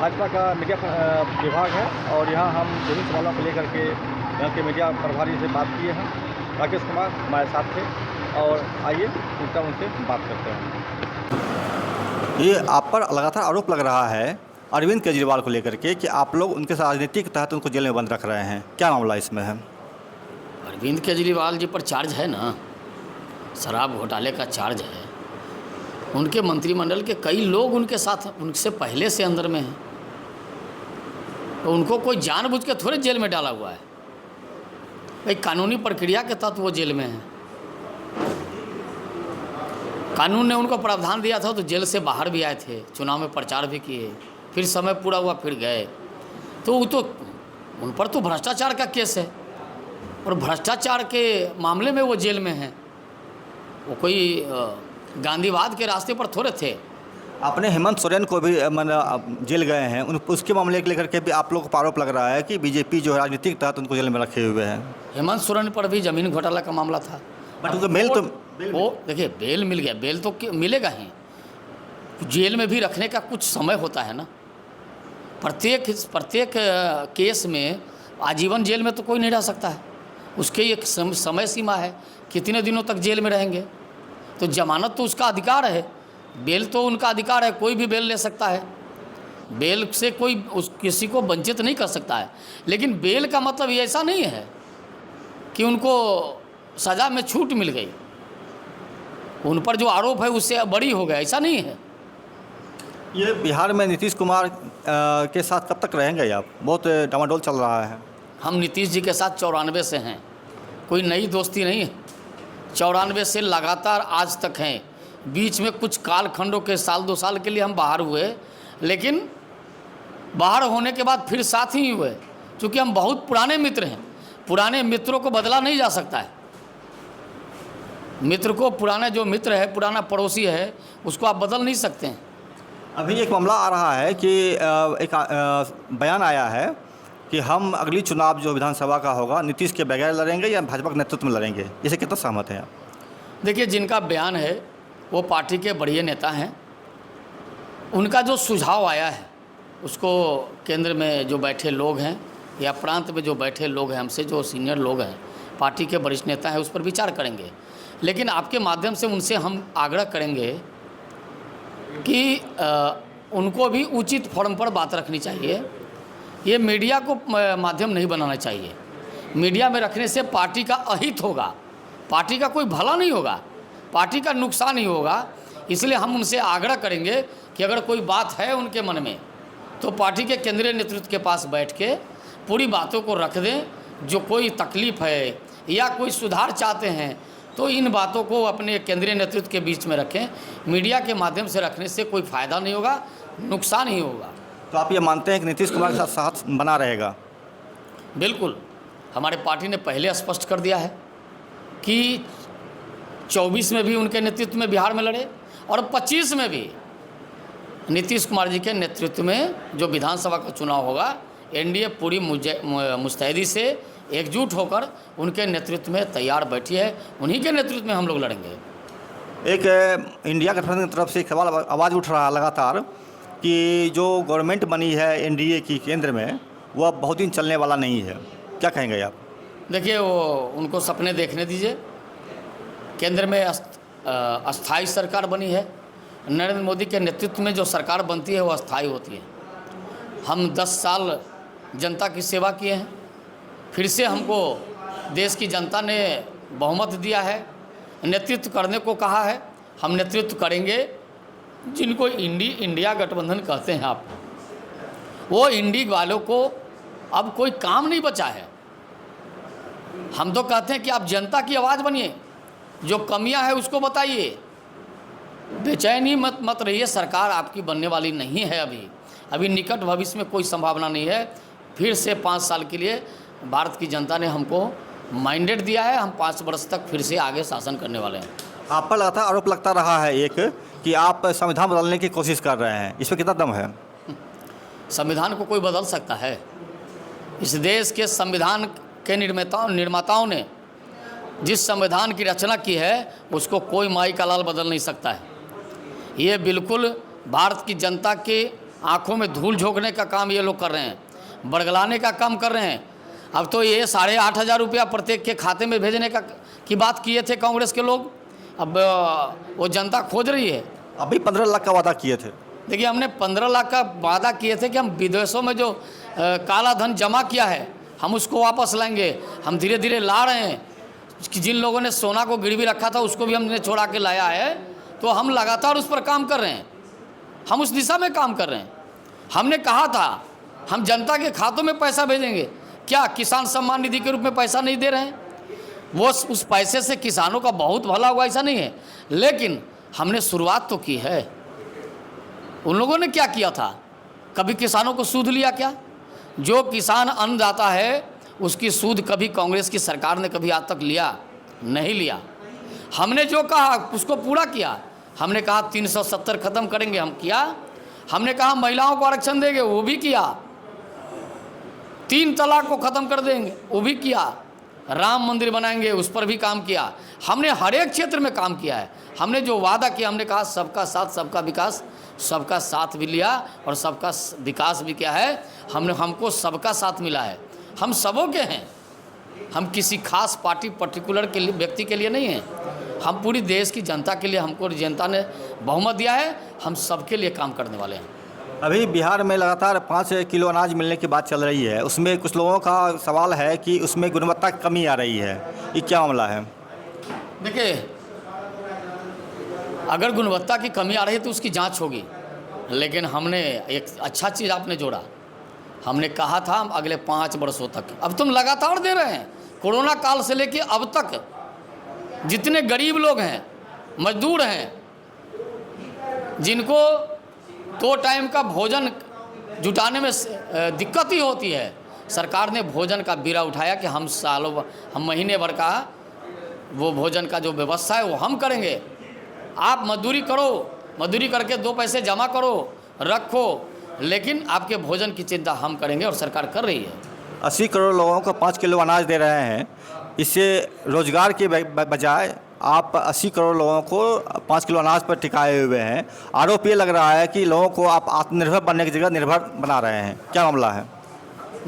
भाजपा का मीडिया विभाग है और यहाँ हम विभिन्न सवालों को लेकर के यहाँ के मीडिया प्रभारी से बात किए हैं। राकेश कुमार हमारे साथ थे और आइए उनसे बात करते हैं। ये आप पर लगातार आरोप लग रहा है अरविंद केजरीवाल को लेकर के कि आप लोग उनके राजनीति के तहत उनको जेल में बंद रख रहे हैं, क्या मामला इसमें है? अरविंद केजरीवाल जी पर चार्ज है ना, शराब घोटाले का चार्ज है। उनके मंत्रिमंडल के कई लोग उनके साथ उनसे पहले से अंदर में हैं, तो उनको कोई जानबूझ के थोड़े जेल में डाला हुआ है। एक कानूनी प्रक्रिया के तहत वो जेल में है। कानून ने उनको प्रावधान दिया था तो जेल से बाहर भी आए थे, चुनाव में प्रचार भी किए, फिर समय पूरा हुआ फिर गए। तो वो तो उन पर तो भ्रष्टाचार का केस है और भ्रष्टाचार के मामले में वो जेल में हैं। वो कोई गांधीवाद के रास्ते पर थोड़े थे। आपने हेमंत सोरेन को भी जेल गए हैं, उसके मामले को लेकर के भी आप लोगों को आरोप लग रहा है कि बीजेपी जो है राजनीति के तहत उनको जेल में रखे हुए हैं। हेमंत सोरेन पर भी जमीन घोटाला का मामला था, बट उनको बेल तो वो देखिए बेल मिल गया। बेल तो मिलेगा ही, जेल में भी रखने का कुछ समय होता है ना। प्रत्येक केस में आजीवन जेल में तो कोई नहीं रह सकता है, उसके एक समय सीमा है कितने दिनों तक जेल में रहेंगे। तो जमानत तो उसका अधिकार है, बेल तो उनका अधिकार है, कोई भी बेल ले सकता है। बेल से कोई किसी को वंचित नहीं कर सकता है। लेकिन बेल का मतलब ये ऐसा नहीं है कि उनको सज़ा में छूट मिल गई, उन पर जो आरोप है उससे बड़ी हो गया, ऐसा नहीं है। ये बिहार में नीतीश कुमार के साथ कब तक रहेंगे आप? बहुत डामाडोल चल रहा है। हम नीतीश जी के साथ 94 से हैं, कोई नई दोस्ती नहीं है। 94 से लगातार आज तक हैं। बीच में कुछ कालखंडों के साल 2 साल के लिए हम बाहर हुए, लेकिन बाहर होने के बाद फिर साथ ही हुए, क्योंकि हम बहुत पुराने मित्र हैं। पुराने मित्रों को बदला नहीं जा सकता है। मित्र को, पुराने जो मित्र है, पुराना पड़ोसी है, उसको आप बदल नहीं सकते हैं। अभी एक मामला आ रहा है कि एक बयान आया है कि हम अगली चुनाव जो विधानसभा का होगा नीतीश के बगैर लड़ेंगे या भाजपा के नेतृत्व में लड़ेंगे, इसे कितना सहमत हैं आप? देखिए, जिनका बयान है वो पार्टी के बड़े नेता हैं। उनका जो सुझाव आया है उसको केंद्र में जो बैठे लोग हैं या प्रांत में जो बैठे लोग हैं, हमसे जो सीनियर लोग हैं, पार्टी के वरिष्ठ नेता हैं, उस पर विचार करेंगे। लेकिन आपके माध्यम से उनसे हम आग्रह करेंगे कि उनको भी उचित फोरम पर बात रखनी चाहिए। ये मीडिया को माध्यम नहीं बनाना चाहिए। मीडिया में रखने से पार्टी का अहित होगा, पार्टी का कोई भला नहीं होगा, पार्टी का नुकसान ही होगा। इसलिए हम उनसे आग्रह करेंगे कि अगर कोई बात है उनके मन में तो पार्टी के केंद्रीय नेतृत्व के पास बैठ के पूरी बातों को रख दें। जो कोई तकलीफ़ है या कोई सुधार चाहते हैं तो इन बातों को अपने केंद्रीय नेतृत्व के बीच में रखें। मीडिया के माध्यम से रखने से कोई फ़ायदा नहीं होगा, नुकसान ही होगा। तो आप ये मानते हैं कि नीतीश कुमार के साथ बना रहेगा? बिल्कुल, हमारे पार्टी ने पहले स्पष्ट कर दिया है कि 24 में भी उनके नेतृत्व में बिहार में लड़े और 25 में भी नीतीश कुमार जी के नेतृत्व में जो विधानसभा का चुनाव होगा, एनडीए पूरी मुस्तैदी से एकजुट होकर उनके नेतृत्व में तैयार बैठी है। उन्हीं के नेतृत्व में हम लोग लड़ेंगे। एक इंडिया गठबंधन की तरफ से एक सवाल आवाज़ उठ रहा है लगातार कि जो गवर्नमेंट बनी है एनडीए की केंद्र में, वह बहुत दिन चलने वाला नहीं है, क्या कहेंगे आप? देखिए, वो उनको सपने देखने दीजिए। केंद्र में अस्थाई सरकार बनी है। नरेंद्र मोदी के नेतृत्व में जो सरकार बनती है वो अस्थाई होती है। हम 10 साल जनता की सेवा किए हैं, फिर से हमको देश की जनता ने बहुमत दिया है, नेतृत्व करने को कहा है। हम नेतृत्व करेंगे। जिनको इंडिया गठबंधन कहते हैं आप, वो इंडी वालों को अब कोई काम नहीं बचा है। हम तो कहते हैं कि आप जनता की आवाज़ बनिए, जो कमियां हैं उसको बताइए। बेचैनी मत रहिए। सरकार आपकी बनने वाली नहीं है। अभी निकट भविष्य में कोई संभावना नहीं है। फिर से 5 साल के लिए भारत की जनता ने हमको माइंडेड दिया है। हम 5 वर्ष तक फिर से आगे शासन करने वाले हैं। आप पर लगातार आरोप लगता रहा है एक कि आप संविधान बदलने की कोशिश कर रहे हैं, इस पर कितना दम है? संविधान को कोई बदल सकता है? इस देश के संविधान के निर्माताओं ने जिस संविधान की रचना की है उसको कोई माई का लाल बदल नहीं सकता है। ये बिल्कुल भारत की जनता के आंखों में धूल झोंकने का काम ये लोग कर रहे हैं, बरगलाने का काम कर रहे हैं। अब तो ये 8,500 रुपया प्रत्येक के खाते में भेजने की बात किए थे कांग्रेस के लोग, अब वो जनता खोज रही है। अभी 15 लाख का वादा किए थे। देखिए, हमने 15 लाख का वादा किए थे कि हम विदेशों में जो काला धन जमा किया है हम उसको वापस लाएंगे। हम धीरे धीरे ला रहे हैं कि जिन लोगों ने सोना को गिरवी रखा था उसको भी हमने छोड़ा के लाया है। तो हम लगातार उस पर काम कर रहे हैं, हम उस दिशा में काम कर रहे हैं। हमने कहा था हम जनता के खातों में पैसा भेजेंगे, क्या किसान सम्मान निधि के रूप में पैसा नहीं दे रहे हैं? वो उस पैसे से किसानों का बहुत भला हुआ ऐसा नहीं है, लेकिन हमने शुरुआत तो की है। उन लोगों ने क्या किया था? कभी किसानों को सूद लिया क्या? जो किसान अन्नदाता है उसकी सूद कभी कांग्रेस की सरकार ने कभी आज तक लिया नहीं लिया। हमने जो कहा उसको पूरा किया। हमने कहा 370 खत्म करेंगे, हम किया। हमने कहा महिलाओं को आरक्षण देंगे, वो भी किया। 3 तलाक को ख़त्म कर देंगे, वो भी किया। राम मंदिर बनाएंगे, उस पर भी काम किया। हमने हर एक क्षेत्र में काम किया है। हमने जो वादा किया, हमने कहा सबका साथ सबका विकास, सबका साथ भी लिया और सबका विकास भी किया है। हमको सबका साथ मिला है। हम सबों के हैं, हम किसी खास पार्टी पर्टिकुलर के लिए व्यक्ति के लिए नहीं हैं। हम पूरी देश की जनता के लिए, हमको जनता ने बहुमत दिया है, हम सबके लिए काम करने वाले हैं। अभी बिहार में लगातार 5 किलो अनाज मिलने की बात चल रही है, उसमें कुछ लोगों का सवाल है कि उसमें गुणवत्ता की कमी आ रही है, ये क्या मामला है? देखिए, अगर गुणवत्ता की कमी आ रही है तो उसकी जांच होगी, लेकिन हमने एक अच्छा चीज़ आपने जोड़ा। हमने कहा था हम अगले 5 वर्षों तक, अब तुम लगातार दे रहे हैं। कोरोना काल से लेके अब तक जितने गरीब लोग हैं, मजदूर हैं, जिनको 2 टाइम का भोजन जुटाने में दिक्कत ही होती है, सरकार ने भोजन का बीड़ा उठाया कि हम महीने भर का वो भोजन का जो व्यवस्था है वो हम करेंगे। आप मजदूरी करो, मजदूरी करके 2 पैसे जमा करो, रखो, लेकिन आपके भोजन की चिंता हम करेंगे और सरकार कर रही है। 80 करोड़ लोगों को 5 किलो अनाज दे रहे हैं, इससे रोजगार के बजाय आप 80 करोड़ लोगों को 5 किलो अनाज पर टिकाए हुए हैं। आरोप ये लग रहा है कि लोगों को आप आत्मनिर्भर बनने की जगह निर्भर बना रहे हैं, क्या मामला है?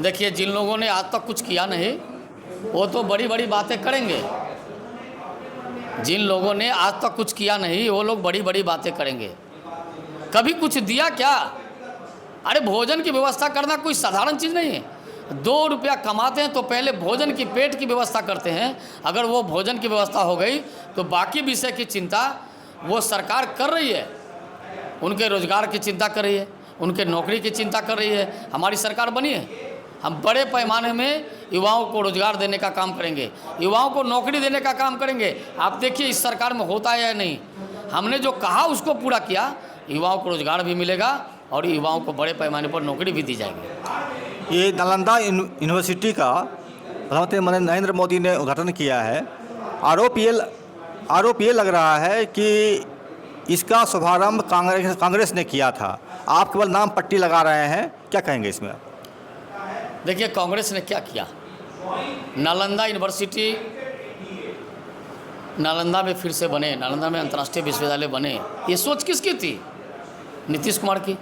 देखिए, जिन लोगों ने आज तक कुछ किया नहीं वो तो बड़ी बड़ी बातें करेंगे। जिन लोगों ने आज तक कुछ किया नहीं वो लोग बड़ी बड़ी बातें करेंगे। कभी कुछ दिया क्या? अरे भोजन की व्यवस्था करना कोई साधारण चीज़ नहीं है। 2 रुपया कमाते हैं तो पहले भोजन की, पेट की व्यवस्था करते हैं। अगर वो भोजन की व्यवस्था हो गई तो बाकी विषय की चिंता वो सरकार कर रही है। उनके रोजगार की चिंता कर रही है, उनके नौकरी की चिंता कर रही है। हमारी सरकार बनी है, हम बड़े पैमाने में युवाओं को रोजगार देने का काम करेंगे, युवाओं को नौकरी देने का काम करेंगे। आप देखिए इस सरकार में होता है या नहीं। हमने जो कहा उसको पूरा किया। युवाओं को रोजगार भी मिलेगा और युवाओं को बड़े पैमाने पर नौकरी भी दी जाएगी। ये नालंदा यूनिवर्सिटी का प्रधानमंत्री नरेंद्र मोदी ने उद्घाटन किया है। आरोप ये लग रहा है कि इसका शुभारंभ कांग्रेस ने किया था, आप केवल नाम पट्टी लगा रहे हैं, क्या कहेंगे इसमें? देखिए, कांग्रेस ने क्या किया, नालंदा यूनिवर्सिटी नालंदा में फिर से बने, नालंदा में अंतर्राष्ट्रीय विश्वविद्यालय बने, ये सोच किसकी थी? नीतीश कुमार की।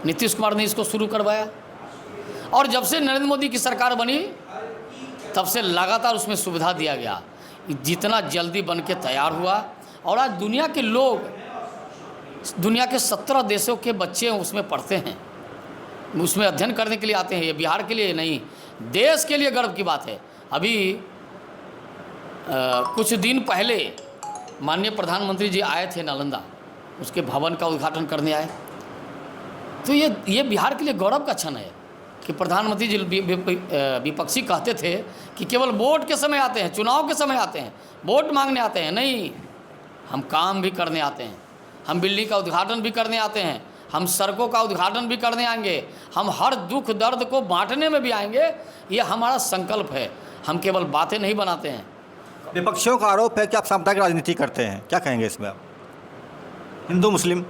नीतीश कुमार ने इसको शुरू करवाया और जब से नरेंद्र मोदी की सरकार बनी तब से लगातार उसमें सुविधा दिया गया। जितना जल्दी बन के तैयार हुआ और आज दुनिया के लोग, दुनिया के 17 देशों के बच्चे उसमें पढ़ते हैं, उसमें अध्ययन करने के लिए आते हैं। ये बिहार के लिए नहीं, देश के लिए गर्व की बात है। अभी कुछ दिन पहले माननीय प्रधानमंत्री जी आए थे नालंदा, उसके भवन का उद्घाटन करने आए। तो ये बिहार के लिए गौरव का क्षण है कि प्रधानमंत्री जी, विपक्षी कहते थे कि केवल वोट के समय आते हैं, चुनाव के समय आते हैं, वोट मांगने आते हैं। नहीं, हम काम भी करने आते हैं, हम बिल्डिंग का उद्घाटन भी करने आते हैं, हम सड़कों का उद्घाटन भी करने आएंगे, हम हर दुख दर्द को बांटने में भी आएंगे। ये हमारा संकल्प है, हम केवल बातें नहीं बनाते हैं। विपक्षियों का आरोप है कि आप सांप्रदायिक राजनीति करते हैं, क्या कहेंगे इसमें आप? हिंदू मुस्लिम?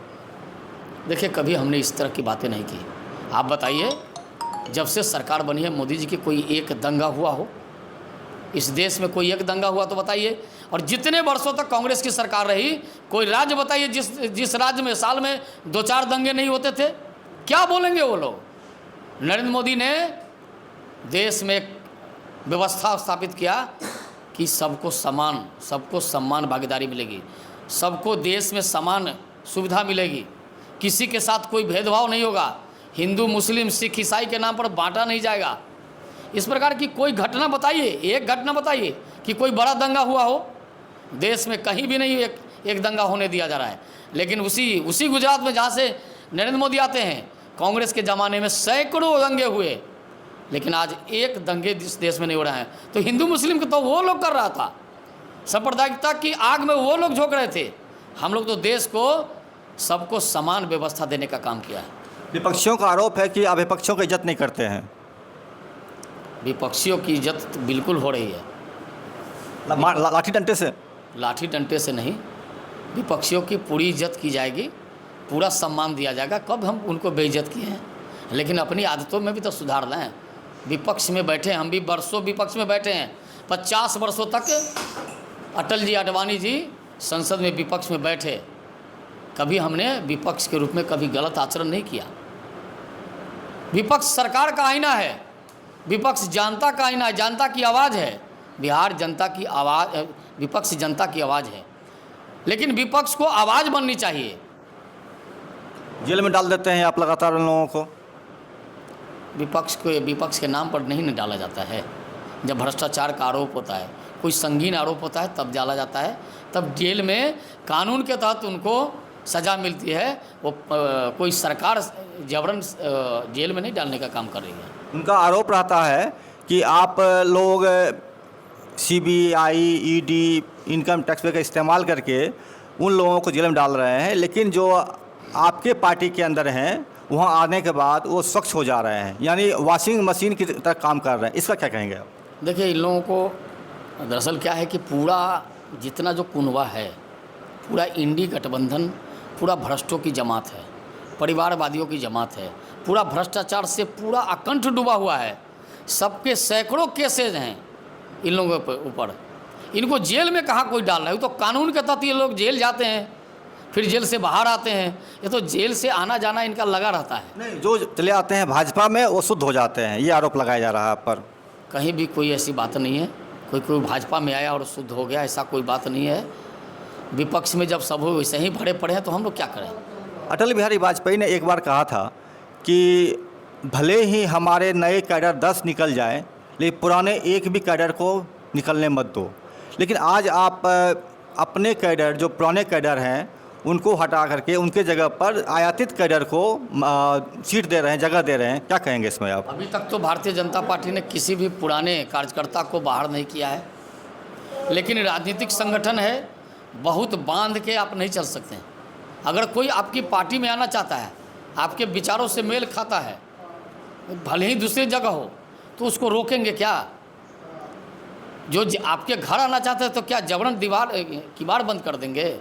देखिए, कभी हमने इस तरह की बातें नहीं की। आप बताइए, जब से सरकार बनी है मोदी जी की कोई एक दंगा हुआ हो? इस देश में कोई एक दंगा हुआ तो बताइए। और जितने वर्षों तक कांग्रेस की सरकार रही, कोई राज्य बताइए जिस राज्य में साल में 2-4 दंगे नहीं होते थे? क्या बोलेंगे वो लोग? नरेंद्र मोदी ने देश में एक व्यवस्था स्थापित किया कि सबको सम्मान भागीदारी मिलेगी, सबको देश में समान सुविधा मिलेगी, किसी के साथ कोई भेदभाव नहीं होगा, हिंदू मुस्लिम सिख ईसाई के नाम पर बांटा नहीं जाएगा। इस प्रकार की कोई घटना बताइए, एक घटना बताइए कि कोई बड़ा दंगा हुआ हो। देश में कहीं भी नहीं एक दंगा होने दिया जा रहा है। लेकिन उसी गुजरात में जहाँ से नरेंद्र मोदी आते हैं, कांग्रेस के ज़माने में सैकड़ों दंगे हुए, लेकिन आज एक दंगे इस देश में नहीं हो रहा है। तो हिंदू मुस्लिम को तो वो लोग कर रहा था, सांप्रदायिकता की आग में वो लोग झोंक रहे थे। हम लोग तो देश को सबको समान व्यवस्था देने का काम किया है। विपक्षियों का आरोप है कि आप विपक्षियों की इज्जत नहीं करते हैं। विपक्षियों की इज्जत तो बिल्कुल हो रही है। लाठी डंडे से? लाठी डंडे से नहीं, विपक्षियों की पूरी इज्जत की जाएगी, पूरा सम्मान दिया जाएगा। कब हम उनको बेइज्जत किए हैं? लेकिन अपनी आदतों में भी तो सुधार लाएं। विपक्ष में बैठे, हम भी वर्षों विपक्ष में बैठे हैं। 50 वर्षों तक अटल जी, आडवाणी जी संसद में विपक्ष में बैठे, कभी हमने विपक्ष के रूप में कभी गलत आचरण नहीं किया। विपक्ष सरकार का आईना है, विपक्ष जनता का आईना है, जनता की आवाज़ है। बिहार जनता की आवाज़, विपक्ष जनता की आवाज़ है, लेकिन विपक्ष को आवाज़ बननी चाहिए। जेल में डाल देते हैं आप लगातार उन लोगों को। विपक्ष के नाम पर नहीं डाला जाता है। जब भ्रष्टाचार का आरोप होता है, कोई संगीन आरोप होता है, तब डाला जाता है, तब जेल में कानून के तहत उनको सज़ा मिलती है। वो कोई सरकार जबरन जेल में नहीं डालने का काम कर रही है। उनका आरोप रहता है कि आप लोग CBI, ED, इनकम टैक्स का इस्तेमाल करके उन लोगों को जेल में डाल रहे हैं, लेकिन जो आपके पार्टी के अंदर हैं वहाँ आने के बाद वो स्वच्छ हो जा रहे हैं, यानी वॉशिंग मशीन की तरह काम कर रहे हैं। इसका क्या कहेंगे आप? देखिए, इन लोगों को दरअसल क्या है कि पूरा जितना जो कुनबा है, पूरा इंडी गठबंधन पूरा भ्रष्टों की जमात है, परिवारवादियों की जमात है, पूरा भ्रष्टाचार से पूरा अकंठ डूबा हुआ है। सबके सैकड़ों केसेज हैं इन लोगों के ऊपर। इनको जेल में कहाँ कोई डाल रहा है? तो कानून के तहत ये लोग जेल जाते हैं, फिर जेल से बाहर आते हैं। ये तो जेल से आना जाना इनका लगा रहता है। नहीं, जो चले आते हैं भाजपा में वो शुद्ध हो जाते हैं, ये आरोप लगाया जा रहा है आप पर। कहीं भी कोई ऐसी बात नहीं है। कोई भाजपा में आया और शुद्ध हो गया, ऐसा कोई बात नहीं है। विपक्ष में जब सब वैसे ही भरे पड़े हैं तो हम लोग क्या करें? अटल बिहारी वाजपेयी ने एक बार कहा था कि भले ही हमारे नए कैडर 10 निकल जाए, लेकिन पुराने एक भी कैडर को निकलने मत दो। लेकिन आज आप अपने कैडर, जो पुराने कैडर हैं, उनको हटा करके उनके जगह पर आयातित कैडर को सीट दे रहे हैं, जगह दे रहे हैं। क्या कहेंगे इसमें आप? अभी तक तो भारतीय जनता पार्टी ने किसी भी पुराने कार्यकर्ता को बाहर नहीं किया है, लेकिन राजनीतिक संगठन है, बहुत बांध के आप नहीं चल सकते। अगर कोई आपकी पार्टी में आना चाहता है, आपके विचारों से मेल खाता है, भले ही दूसरी जगह हो, तो उसको रोकेंगे क्या? जो आपके घर आना चाहते हैं तो क्या जबरन किवाड़ बंद कर देंगे?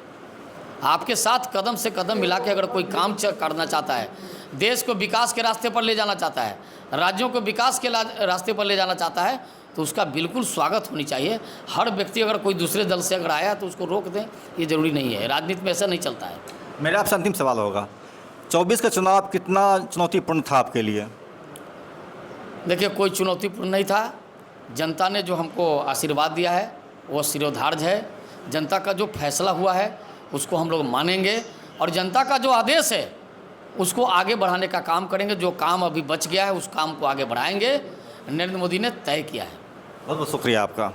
आपके साथ कदम से कदम मिला के अगर कोई काम करना चाहता है, देश को विकास के रास्ते पर ले जाना चाहता है, राज्यों को विकास के रास्ते पर ले जाना चाहता है, तो उसका बिल्कुल स्वागत होनी चाहिए। हर व्यक्ति अगर कोई दूसरे दल से अगर आया तो उसको रोक दें, ये ज़रूरी नहीं है। राजनीति में ऐसा नहीं चलता है। मेरा आपसे अंतिम सवाल होगा, 24 का चुनाव कितना चुनौतीपूर्ण था आपके लिए? देखिए, कोई चुनौतीपूर्ण नहीं था। जनता ने जो हमको आशीर्वाद दिया है वो शिरोधार्य है। जनता का जो फैसला हुआ है उसको हम लोग मानेंगे, और जनता का जो आदेश है उसको आगे बढ़ाने का काम करेंगे। जो काम अभी बच गया है उस काम को आगे बढ़ाएंगे। नरेंद्र मोदी ने तय किया है। बहुत बहुत शुक्रिया आपका।